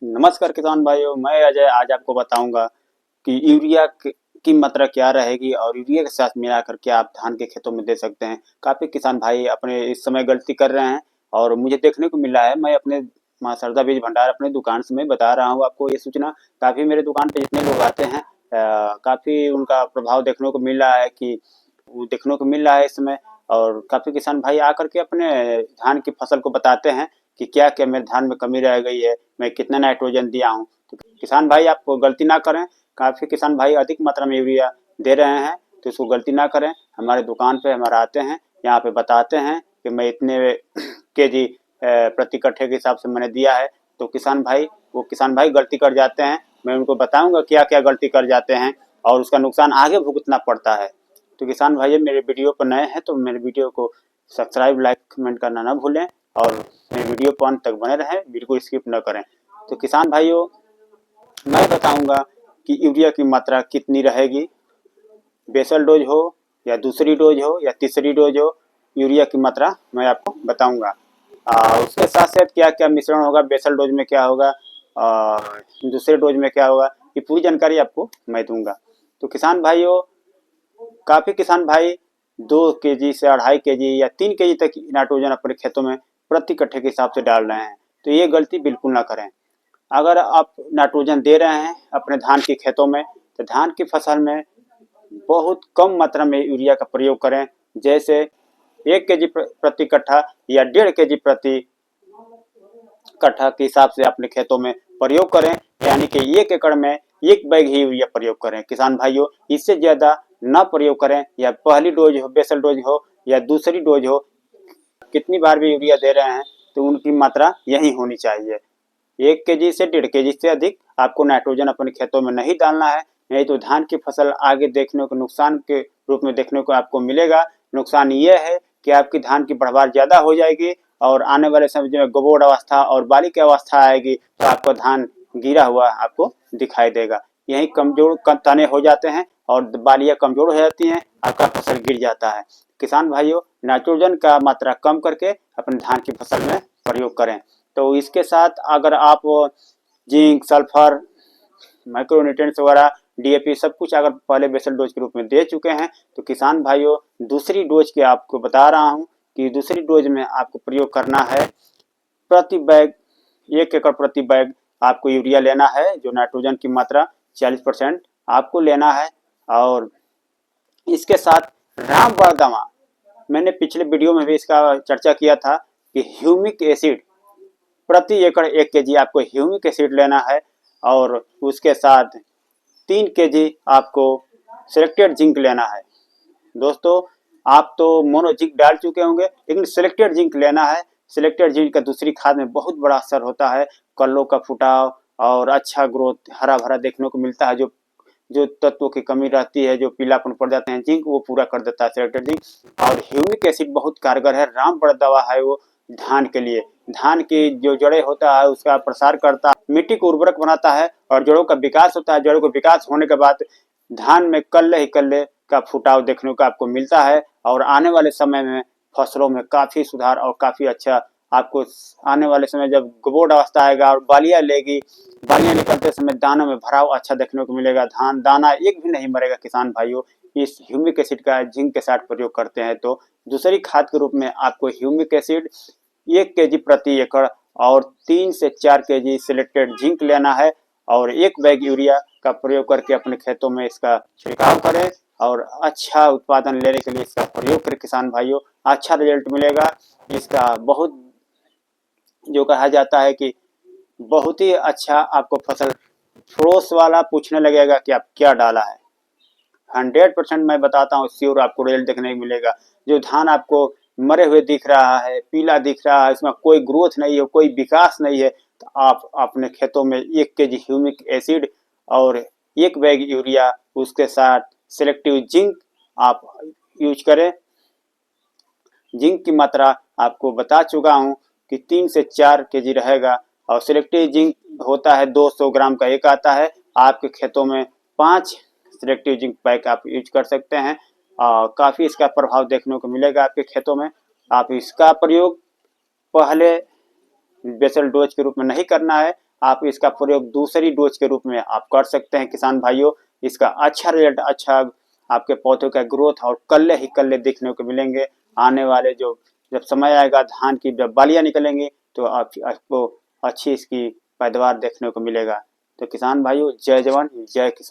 नमस्कार किसान भाइयों, मैं अजय आज आपको बताऊंगा कि यूरिया की मात्रा क्या रहेगी और यूरिया के साथ मिलाकर क्या आप धान के खेतों में दे सकते हैं। काफ़ी किसान भाई अपने इस समय गलती कर रहे हैं और मुझे देखने को मिला है। मैं अपने माँ शारदा बीज भंडार अपने दुकान से मैं बता रहा हूँ आपको ये सूचना। काफ़ी मेरे दुकान पे जितने लोग आते हैं काफ़ी उनका प्रभाव देखने को मिल रहा है कि वो देखने को मिल रहा है इस समय। और काफ़ी किसान भाई आकर के अपने धान की फसल को बताते हैं कि क्या क्या मेरे धान में कमी रह गई है, मैं कितना नाइट्रोजन दिया हूँ। तो किसान भाई आप गलती ना करें। काफ़ी किसान भाई अधिक मात्रा में यूरिया दे रहे हैं, तो इसको गलती ना करें। हमारे दुकान पे हमारे आते हैं, यहाँ पे बताते हैं कि मैं इतने केजी प्रति कट्ठे के हिसाब से मैंने दिया है। तो किसान भाई गलती कर जाते हैं। मैं उनको बताऊंगा क्या क्या गलती कर जाते हैं और उसका नुकसान आगे भुगतना पड़ता है। तो किसान भाई मेरे वीडियो पर नए हैं तो मेरे वीडियो को सब्सक्राइब, लाइक, कमेंट करना ना भूलें और मेरे वीडियो को अंत तक बने रहें, बिल्कुल स्किप न करें। तो किसान भाइयों, मैं बताऊंगा कि यूरिया की मात्रा कितनी रहेगी। बेसल डोज हो या दूसरी डोज हो या तीसरी डोज हो, यूरिया की मात्रा मैं आपको बताऊंगा। उसके साथ साथ क्या क्या मिश्रण होगा, बेसल डोज में क्या होगा, दूसरे डोज में क्या होगा, ये पूरी जानकारी आपको मैं दूंगा। तो किसान भाइयों, काफ़ी किसान भाई 2 केजी से 2.5 केजी या 3 केजी तक नाइट्रोजन अपने खेतों में प्रति कट्ठे के हिसाब से डाल रहे हैं। तो ये गलती बिल्कुल ना करें। अगर आप नाइट्रोजन दे रहे हैं अपने धान के खेतों में, तो धान की फसल में बहुत कम मात्रा में यूरिया का प्रयोग करें। जैसे 1 केजी प्रति कट्ठा या 1.5 केजी प्रति कट्ठा के हिसाब से अपने खेतों में प्रयोग करें, यानी कि 1 एकड़ में 1 बैग ही यूरिया प्रयोग करें। किसान भाइयों, इससे ज़्यादा न प्रयोग करें। या पहली डोज हो, बेसल डोज हो या दूसरी डोज हो, कितनी बार भी यूरिया दे रहे हैं तो उनकी मात्रा यही होनी चाहिए। 1 केजी से 1.5 केजी से अधिक आपको नाइट्रोजन अपने खेतों में नहीं डालना है, नहीं तो धान की फसल आगे देखने को नुकसान के रूप में देखने को आपको मिलेगा। नुकसान ये है कि आपकी धान की पैदावार ज़्यादा हो जाएगी और आने वाले समय में गबोड़ अवस्था और बाली की अवस्था आएगी तो आपका धान गिरा हुआ आपको दिखाई देगा। यही कमजोर तने हो जाते हैं और बालियाँ कमजोर हो जाती हैं, आपका फसल गिर जाता है। किसान भाइयों, नाइट्रोजन का मात्रा कम करके अपने धान की फसल में प्रयोग करें। तो इसके साथ अगर आप जिंक, सल्फर, माइक्रोन्यूट्रिएंट्स वगैरह, डीएपी सब कुछ अगर पहले बेसल डोज के रूप में दे चुके हैं, तो किसान भाइयों दूसरी डोज के आपको बता रहा हूं कि दूसरी डोज में आपको प्रयोग करना है प्रति बैग 1 एकड़ प्रति बैग आपको यूरिया लेना है, जो नाइट्रोजन की मात्रा 40% आपको लेना है। और इसके साथ रामबाण दवा, मैंने पिछले वीडियो में भी इसका चर्चा किया था कि ह्यूमिक एसिड प्रति एकड़ 1 केजी आपको ह्यूमिक एसिड लेना है। और उसके साथ 3 केजी आपको सिलेक्टेड जिंक लेना है। दोस्तों, आप तो मोनो जिंक डाल चुके होंगे, लेकिन सिलेक्टेड जिंक लेना है। सिलेक्टेड जिंक का दूसरी खाद में बहुत बड़ा असर होता है। कल्लों का फुटाव और अच्छा ग्रोथ, हरा भरा देखने को मिलता है। जो जो तत्वों की कमी रहती है, जो पीलापन पड़ जाते हैं, जिंक वो पूरा कर देता है सिलेक्टेड जिंक। और ह्यूमिक एसिड बहुत कारगर है, रामबाण दवा है वो धान के लिए। धान की जो जड़ें होता है उसका प्रसार करता है, मिट्टी को उर्वरक बनाता है और जड़ों का विकास होता है। जड़ों का विकास होने के बाद धान में कल्ले ही कल्ले का फुटाव देखने को आपको मिलता है और आने वाले समय में फसलों में काफ़ी सुधार और काफ़ी अच्छा आपको आने वाले समय जब गबोड़ अवस्था आएगा और बालियाँ लेगी, बालियाँ निकलते समय दानों में भराव अच्छा देखने को मिलेगा। धान दाना एक भी नहीं मरेगा। किसान भाइयों, इस ह्यूमिक एसिड का जिंक के साथ प्रयोग करते हैं तो दूसरी खाद के रूप में आपको ह्यूमिक एसिड 1 केजी प्रति एकड़ और 3 से 4 केजी सिलेक्टेड जिंक लेना है और 1 बैग यूरिया का प्रयोग करके अपने खेतों में इसका छिड़काव करें और अच्छा उत्पादन लेने के लिए इसका प्रयोग करें। किसान भाइयों, अच्छा रिजल्ट मिलेगा। इसका बहुत जो कहा जाता है कि बहुत ही अच्छा आपको फसल पड़ोस वाला पूछने लगेगा कि आप क्या डाला है। 100% मैं बताता हूँ, श्योर आपको रिजल्ट देखने को मिलेगा। जो धान आपको मरे हुए दिख रहा है, पीला दिख रहा है, इसमें कोई ग्रोथ नहीं है, कोई विकास नहीं है, तो आप अपने खेतों में 1 केजी ह्यूमिक एसिड और 1 बैग यूरिया, उसके साथ सिलेक्टिव जिंक आप यूज करें। जिंक की मात्रा आपको बता चुका हूँ कि 3 से 4 केजी रहेगा और सिलेक्टिव जिंक होता है 200 ग्राम का एक आता है। आपके खेतों में 5 सिलेक्टिव जिंक पैक आप यूज कर सकते हैं। काफ़ी इसका प्रभाव देखने को मिलेगा आपके खेतों में। आप इसका प्रयोग पहले बेसल डोज के रूप में नहीं करना है, आप इसका प्रयोग दूसरी डोज के रूप में आप कर सकते हैं किसान भाइयों। इसका अच्छा रिजल्ट, अच्छा आपके पौधों का ग्रोथ और कल्ले ही कल्ले देखने को मिलेंगे। आने वाले जब समय आएगा, धान की जब बालियां निकलेंगी, तो आपको अच्छी इसकी पैदावार देखने को मिलेगा। तो किसान भाइयों, जय जवान जय किसान।